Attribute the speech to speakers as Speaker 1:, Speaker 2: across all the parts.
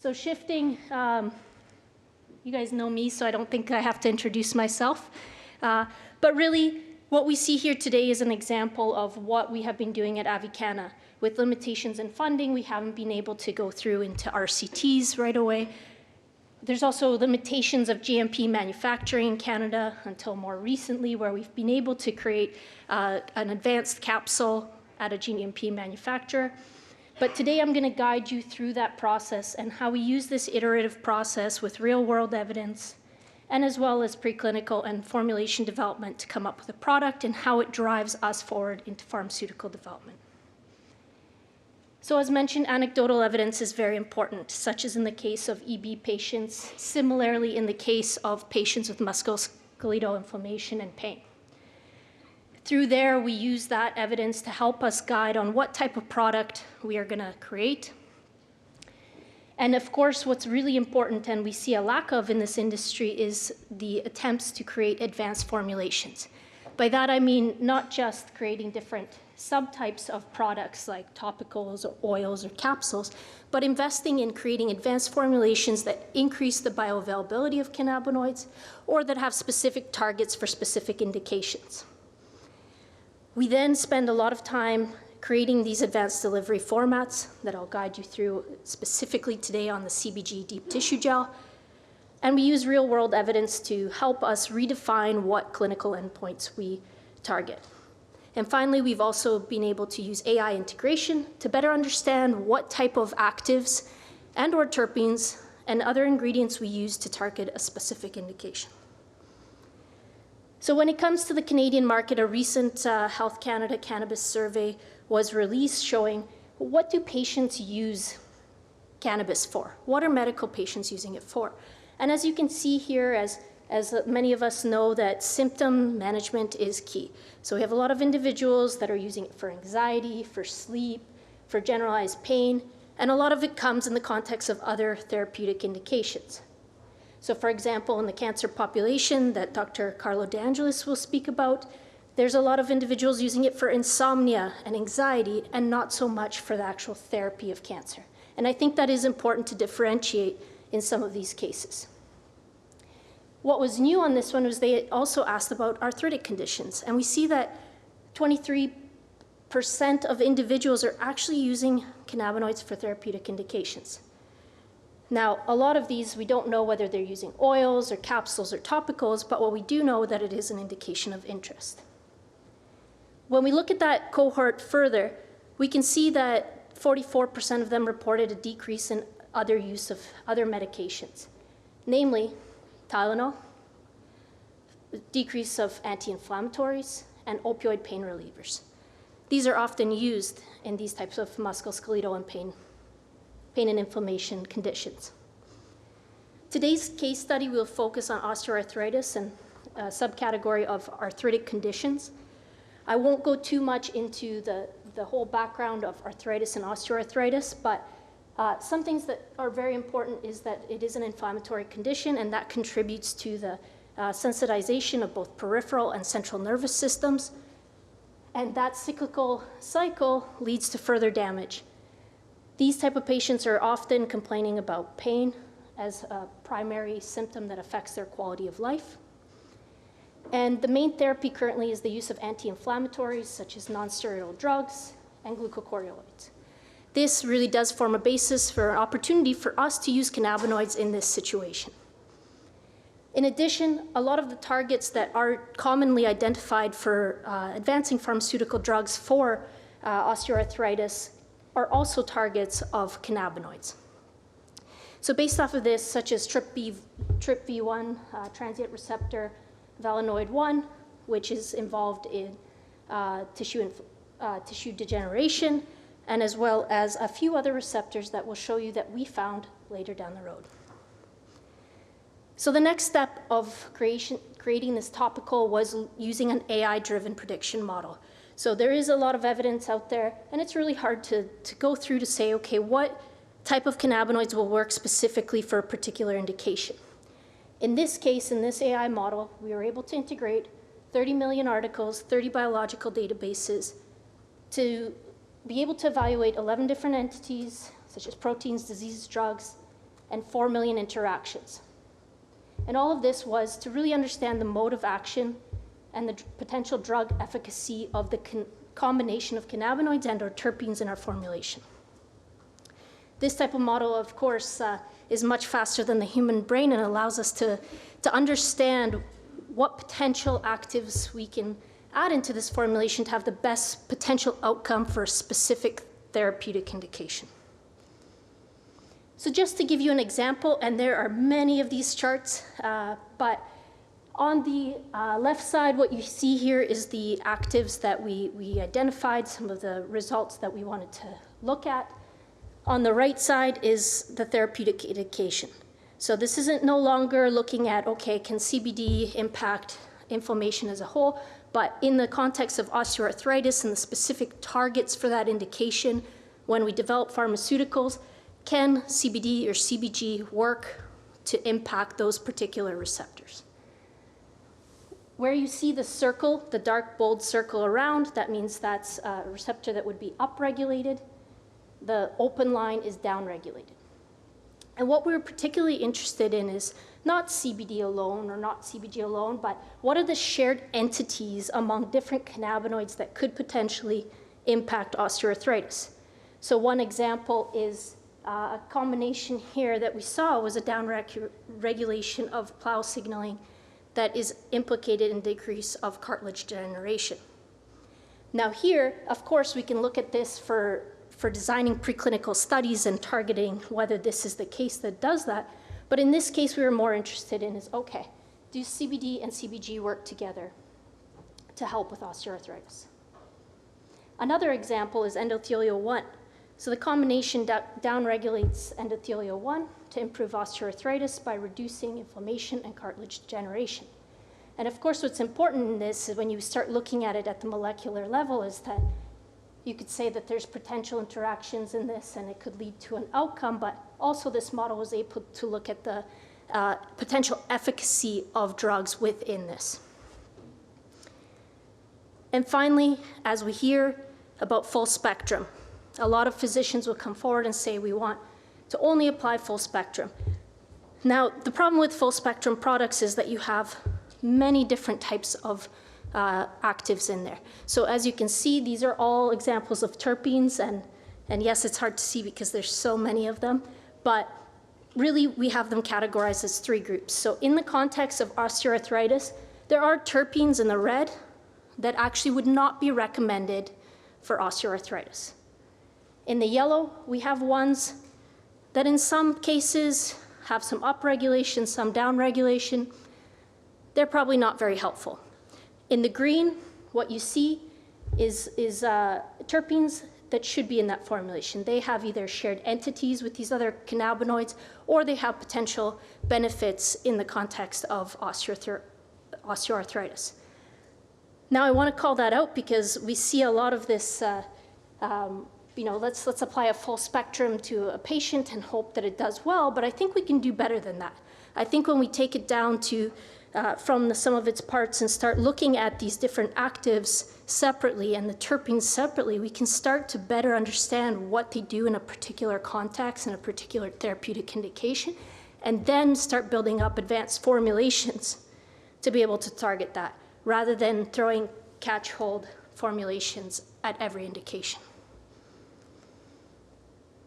Speaker 1: So shifting, you guys know me, so I don't think I have to introduce myself. But really, what we see here today is an example of what we have been doing at Avicanna. With limitations in funding, we haven't been able to go through into RCTs right away. There's also limitations of GMP manufacturing in Canada until more recently, where we've been able to create an advanced capsule at a GMP manufacturer. But today I'm going to guide you through that process and how we use this iterative process with real-world evidence, and as well as preclinical and formulation development to come up with a product and how it drives us forward into pharmaceutical development. So as mentioned, anecdotal evidence is very important, such as in the case of EB patients, similarly in the case of patients with musculoskeletal inflammation and pain. Through there, we use that evidence to help us guide on what type of product we are going to create. And of course, what's really important and we see a lack of in this industry is the attempts to create advanced formulations. By that, I mean not just creating different subtypes of products like topicals or oils or capsules, but investing in creating advanced formulations that increase the bioavailability of cannabinoids or that have specific targets for specific indications. We then spend a lot of time creating these advanced delivery formats that I'll guide you through specifically today on the CBG deep tissue gel. And we use real-world evidence to help us redefine what clinical endpoints we target. And finally, we've also been able to use AI integration to better understand what type of actives and/or terpenes and other ingredients we use to target a specific indication. So when it comes to the Canadian market, a recent Health Canada cannabis survey was released showing what do patients use cannabis for? What are medical patients using it for? And as you can see here, as many of us know, that symptom management is key. So we have a lot of individuals that are using it for anxiety, for sleep, for generalized pain, and a lot of it comes in the context of other therapeutic indications. So for example, in the cancer population that Dr. Carlo De Angelis will speak about, there's a lot of individuals using it for insomnia and anxiety and not so much for the actual therapy of cancer. And I think that is important to differentiate in some of these cases. What was new on this one was they also asked about arthritic conditions. And we see that 23% of individuals are actually using cannabinoids for therapeutic indications. Now, a lot of these, we don't know whether they're using oils or capsules or topicals, but what we do know that it is an indication of interest. When we look at that cohort further, we can see that 44% of them reported a decrease in other use of other medications, namely Tylenol, decrease of anti-inflammatories, and opioid pain relievers. These are often used in these types of musculoskeletal and pain and inflammation conditions. Today's case study will focus on osteoarthritis and a subcategory of arthritic conditions. I won't go too much into the whole background of arthritis and osteoarthritis, but some things that are very important is that it is an inflammatory condition, and that contributes to the sensitization of both peripheral and central nervous systems. And that cyclical cycle leads to further damage. These type of patients are often complaining about pain as a primary symptom that affects their quality of life. And the main therapy currently is the use of anti-inflammatories such as non-steroidal drugs and glucocorticoids. This really does form a basis for an opportunity for us to use cannabinoids in this situation. In addition, a lot of the targets that are commonly identified for advancing pharmaceutical drugs for osteoarthritis are also targets of cannabinoids. So based off of this, such as TRPV1, transient receptor valenoid 1, which is involved in tissue degeneration, and as well as a few other receptors that will show you that we found later down the road. So the next step of creating this topical was using an AI-driven prediction model. So there is a lot of evidence out there, and it's really hard to go through to say, okay, what type of cannabinoids will work specifically for a particular indication? In this case, in this AI model, we were able to integrate 30 million articles, 30 biological databases to be able to evaluate 11 different entities, such as proteins, diseases, drugs, and 4 million interactions. And all of this was to really understand the mode of action and the potential drug efficacy of the combination of cannabinoids and or terpenes in our formulation. This type of model, of course, is much faster than the human brain and allows us to understand what potential actives we can add into this formulation to have the best potential outcome for a specific therapeutic indication. So just to give you an example, and there are many of these charts, but on the left side, what you see here is the actives that we identified, some of the results that we wanted to look at. On the right side is the therapeutic indication. So this isn't no longer looking at, okay, can CBD impact inflammation as a whole, but in the context of osteoarthritis and the specific targets for that indication, when we develop pharmaceuticals, can CBD or CBG work to impact those particular receptors? Where you see the circle, the dark bold circle around, that means that's a receptor that would be upregulated. The open line is downregulated. And what we're particularly interested in is not CBD alone or not CBG alone, but what are the shared entities among different cannabinoids that could potentially impact osteoarthritis? So one example is a combination here that we saw was a downregulation of plow signaling that is implicated in decrease of cartilage degeneration. Now here, of course, we can look at this for designing preclinical studies and targeting whether this is the case that does that. But in this case, we were more interested in is, okay, do CBD and CBG work together to help with osteoarthritis? Another example is endothelial 1. So the combination downregulates endothelial 1 to improve osteoarthritis by reducing inflammation and cartilage degeneration. And of course, what's important in this is when you start looking at it at the molecular level is that you could say that there's potential interactions in this and it could lead to an outcome, but also this model was able to look at the potential efficacy of drugs within this. And finally, as we hear about full spectrum, a lot of physicians will come forward and say we want to only apply full spectrum. Now, the problem with full spectrum products is that you have many different types of actives in there. So as you can see, these are all examples of terpenes, and yes, it's hard to see because there's so many of them, but really we have them categorized as 3 groups. So in the context of osteoarthritis, there are terpenes in the red that actually would not be recommended for osteoarthritis. In the yellow, we have ones that in some cases have some upregulation, some downregulation. They're probably not very helpful. In the green, what you see is terpenes that should be in that formulation. They have either shared entities with these other cannabinoids, or they have potential benefits in the context of osteoarthritis. Now, I want to call that out because we see a lot of this, let's apply a full spectrum to a patient and hope that it does well, but I think we can do better than that. I think when we take it down to from the sum of its parts and start looking at these different actives separately and the terpenes separately, we can start to better understand what they do in a particular context and a particular therapeutic indication, and then start building up advanced formulations to be able to target that, rather than throwing catch-hold formulations at every indication.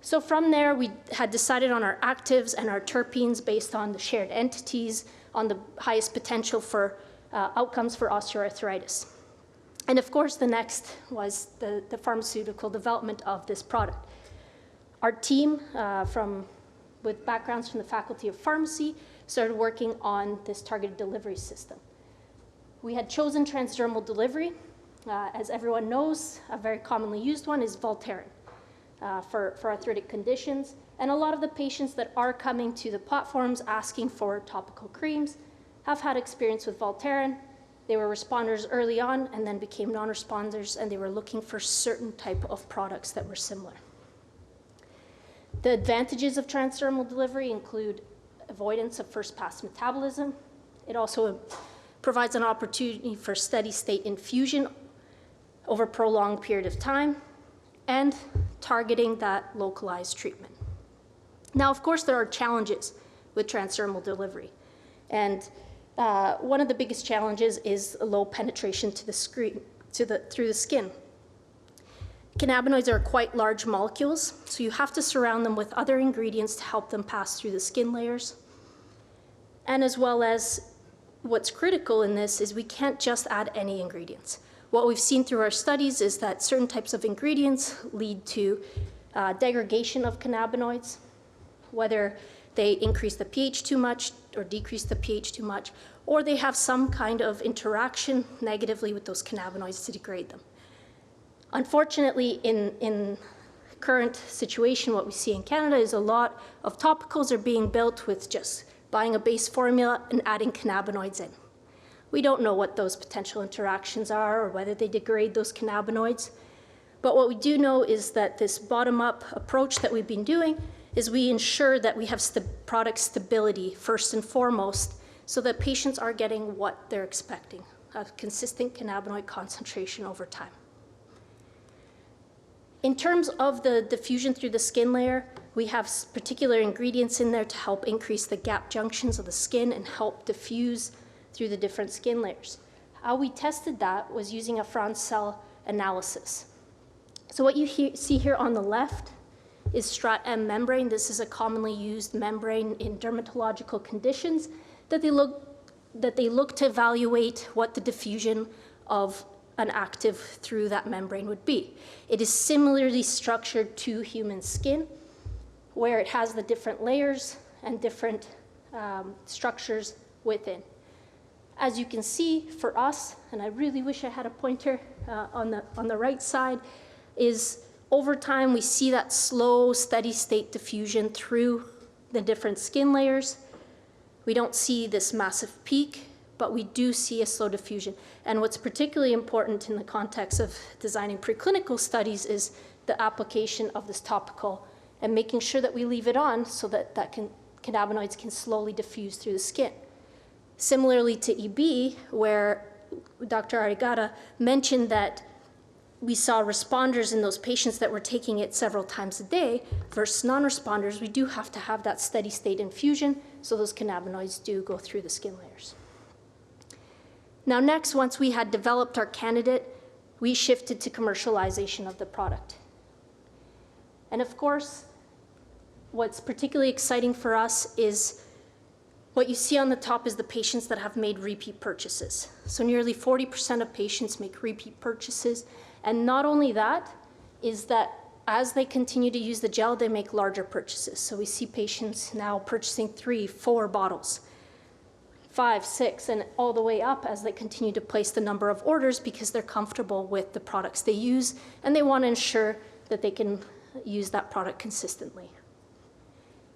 Speaker 1: So from there, we had decided on our actives and our terpenes based on the shared entities, on the highest potential for outcomes for osteoarthritis. And of course, the next was the pharmaceutical development of this product. Our team, with backgrounds from the Faculty of Pharmacy, started working on this targeted delivery system. We had chosen transdermal delivery. As everyone knows, a very commonly used one is Voltaren for arthritic conditions. And a lot of the patients that are coming to the platforms asking for topical creams have had experience with Voltaren. They were responders early on and then became non-responders, and they were looking for certain type of products that were similar. The advantages of transdermal delivery include avoidance of first-pass metabolism. It also provides an opportunity for steady-state infusion over a prolonged period of time, and targeting that localized treatment. Now, of course, there are challenges with transdermal delivery. And one of the biggest challenges is low penetration to the screen, through the skin. Cannabinoids are quite large molecules, so you have to surround them with other ingredients to help them pass through the skin layers. And as well as what's critical in this is we can't just add any ingredients. What we've seen through our studies is that certain types of ingredients lead to degradation of cannabinoids, whether they increase the pH too much or decrease the pH too much, or they have some kind of interaction negatively with those cannabinoids to degrade them. Unfortunately, in current situation, what we see in Canada is a lot of topicals are being built with just buying a base formula and adding cannabinoids in. We don't know what those potential interactions are or whether they degrade those cannabinoids. But what we do know is that this bottom-up approach that we've been doing is we ensure that we have product stability first and foremost so that patients are getting what they're expecting, a consistent cannabinoid concentration over time. In terms of the diffusion through the skin layer, we have particular ingredients in there to help increase the gap junctions of the skin and help diffuse through the different skin layers. How we tested that was using a Franz cell analysis. So what you see here on the left is Strat M membrane. This is a commonly used membrane in dermatological conditions that they look to evaluate what the diffusion of an active through that membrane would be. It is similarly structured to human skin, where it has the different layers and different structures within. As you can see, for us, and I really wish I had a pointer on the right side, is over time we see that slow, steady state diffusion through the different skin layers. We don't see this massive peak, but we do see a slow diffusion. And what's particularly important in the context of designing preclinical studies is the application of this topical and making sure that we leave it on so that cannabinoids can slowly diffuse through the skin. Similarly to EB, where Dr. Arigata mentioned that we saw responders in those patients that were taking it several times a day versus non-responders, we do have to have that steady state infusion so those cannabinoids do go through the skin layers. Now next, once we had developed our candidate, we shifted to commercialization of the product. And of course, what's particularly exciting for us is what you see on the top is the patients that have made repeat purchases. So nearly 40% of patients make repeat purchases. And not only that, is that as they continue to use the gel, they make larger purchases. So we see patients now purchasing 3, 4 bottles, 5, 6, and all the way up as they continue to place the number of orders because they're comfortable with the products they use and they want to ensure that they can use that product consistently.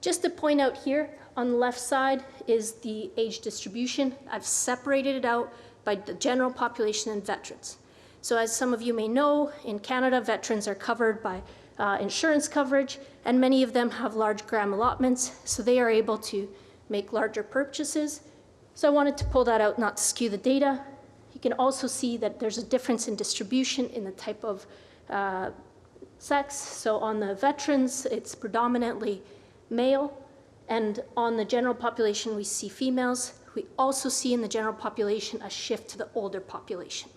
Speaker 1: Just to point out here, on the left side is the age distribution. I've separated it out by the general population and veterans. So as some of you may know, in Canada, veterans are covered by insurance coverage, and many of them have large gram allotments, so they are able to make larger purchases. So I wanted to pull that out, not to skew the data. You can also see that there's a difference in distribution in the type of sex. So on the veterans, it's predominantly male, and on the general population, we see females. We also see in the general population a shift to the older population.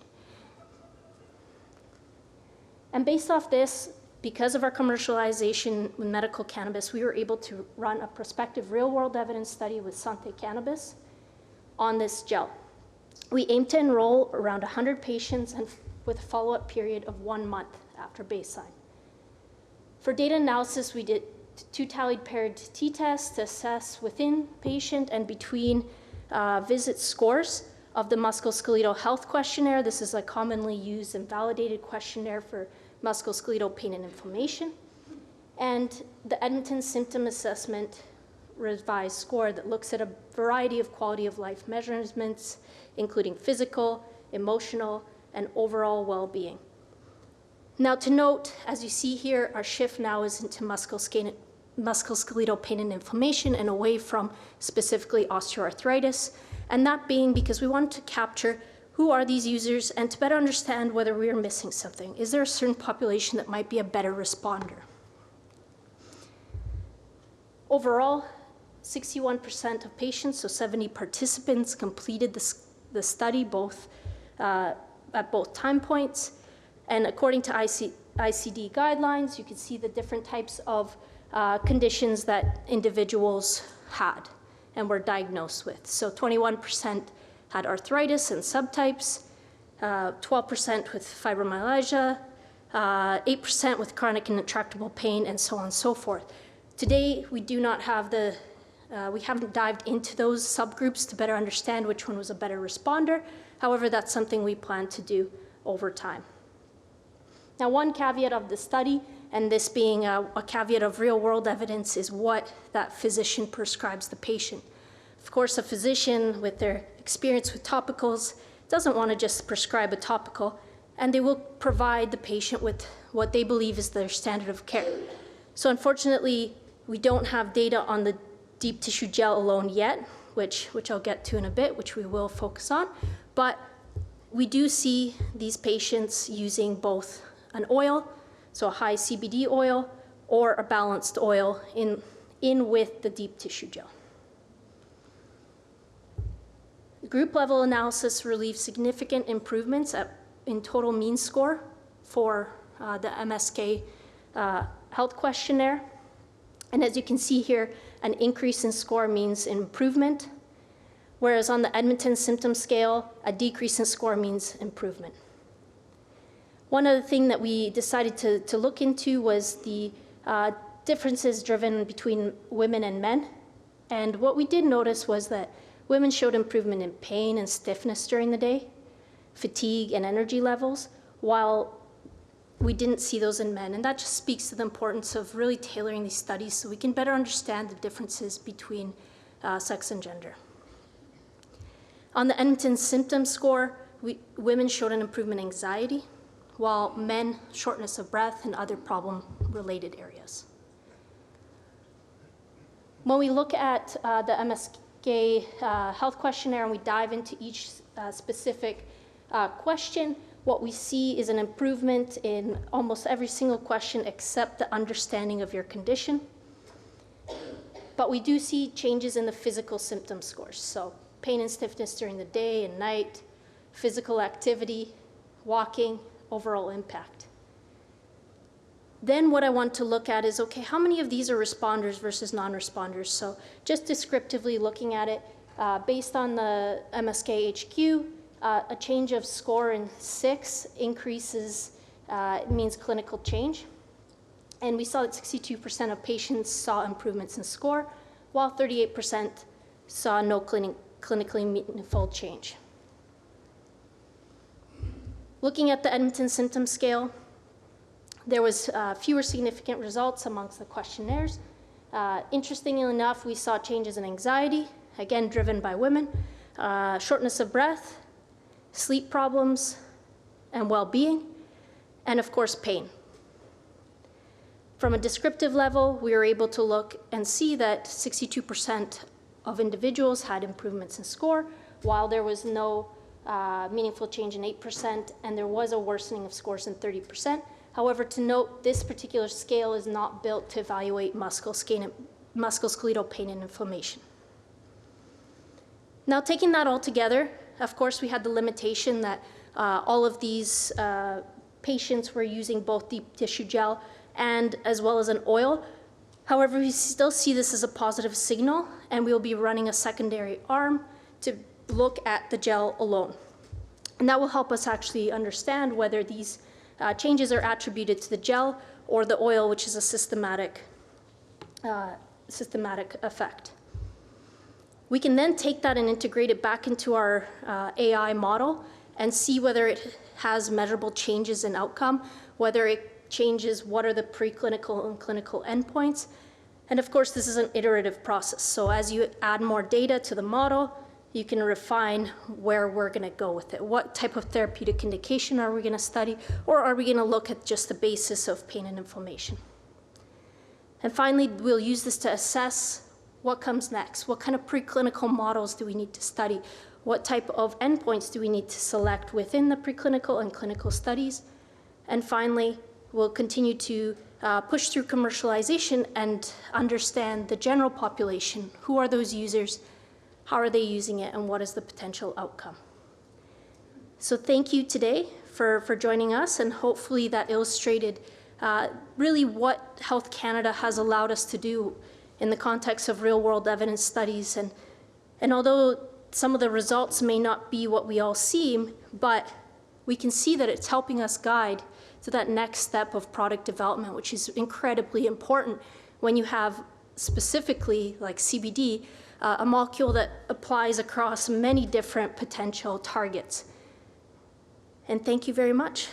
Speaker 1: And based off this, because of our commercialization with medical cannabis, we were able to run a prospective real-world evidence study with Santé Cannabis on this gel. We aim to enroll around 100 patients and with a follow-up period of 1 month after baseline. For data analysis, we did 2 tallied paired t-tests to assess within patient and between visit scores of the musculoskeletal health questionnaire. This is a commonly used and validated questionnaire for musculoskeletal pain and inflammation, and the Edmonton Symptom Assessment revised score that looks at a variety of quality of life measurements, including physical, emotional, and overall well-being. Now to note, as you see here, our shift now is into musculoskeletal pain and inflammation and away from specifically osteoarthritis, and that being because we wanted to capture who are these users and to better understand whether we are missing something. Is there a certain population that might be a better responder? Overall, 61% of patients, so 70 participants, completed the study at both time points. And according to ICD guidelines, you can see the different types of conditions that individuals had and were diagnosed with. So 21% had arthritis and subtypes, 12% with fibromyalgia, 8% with chronic and intractable pain, and so on and so forth. Today, we do not have we haven't dived into those subgroups to better understand which one was a better responder. However, that's something we plan to do over time. Now, one caveat of the study, and this being a caveat of real-world evidence, is what that physician prescribes the patient. Of course, a physician with their experience with topicals doesn't want to just prescribe a topical, and they will provide the patient with what they believe is their standard of care. So unfortunately, we don't have data on the deep tissue gel alone yet, which I'll get to in a bit, which we will focus on. But we do see these patients using both an oil, so a high CBD oil, or a balanced oil in with the deep tissue gel. Group level analysis relieved significant improvements in total mean score for the MSK health questionnaire. And as you can see here, an increase in score means improvement, whereas on the Edmonton symptom scale, a decrease in score means improvement. One other thing that we decided to look into was the differences driven between women and men. And what we did notice was that women showed improvement in pain and stiffness during the day, fatigue and energy levels, while we didn't see those in men. And that just speaks to the importance of really tailoring these studies so we can better understand the differences between sex and gender. On the Edmonton symptom score, women showed an improvement in anxiety, while men, shortness of breath and other problem-related areas. When we look at the MSK health questionnaire and we dive into each specific question, what we see is an improvement in almost every single question except the understanding of your condition. But we do see changes in the physical symptom scores. So pain and stiffness during the day and night, physical activity, walking, overall impact. Then what I want to look at is, okay, how many of these are responders versus non-responders? So just descriptively looking at it, based on the MSK HQ, a change of score in 6 increases, means clinical change. And we saw that 62% of patients saw improvements in score, while 38% saw no clinically meaningful change. Looking at the Edmonton symptom scale, there was fewer significant results amongst the questionnaires. Interestingly enough, we saw changes in anxiety, again driven by women, shortness of breath, sleep problems, and well-being, and of course, pain. From a descriptive level, we were able to look and see that 62% of individuals had improvements in score, while there was no meaningful change in 8%, and there was a worsening of scores in 30%. However, to note, this particular scale is not built to evaluate musculoskeletal pain and inflammation. Now, taking that all together, of course, we had the limitation that all of these patients were using both deep tissue gel and as well as an oil. However, we still see this as a positive signal, and we will be running a secondary arm to look at the gel alone. And that will help us actually understand whether these changes are attributed to the gel or the oil, which is a systematic effect. We can then take that and integrate it back into our AI model and see whether it has measurable changes in outcome, whether it changes what are the preclinical and clinical endpoints. And of course, this is an iterative process. So as you add more data to the model, you can refine where we're going to go with it. What type of therapeutic indication are we going to study, or are we going to look at just the basis of pain and inflammation? And finally, we'll use this to assess what comes next. What kind of preclinical models do we need to study? What type of endpoints do we need to select within the preclinical and clinical studies? And finally, we'll continue to push through commercialization and understand the general population. Who are those users? How are they using it? And what is the potential outcome? So thank you today for joining us, and hopefully that illustrated really what Health Canada has allowed us to do in the context of real-world evidence studies. And although some of the results may not be what we all see, but we can see that it's helping us guide to that next step of product development, which is incredibly important when you have specifically, like CBD, a molecule that applies across many different potential targets. And thank you very much.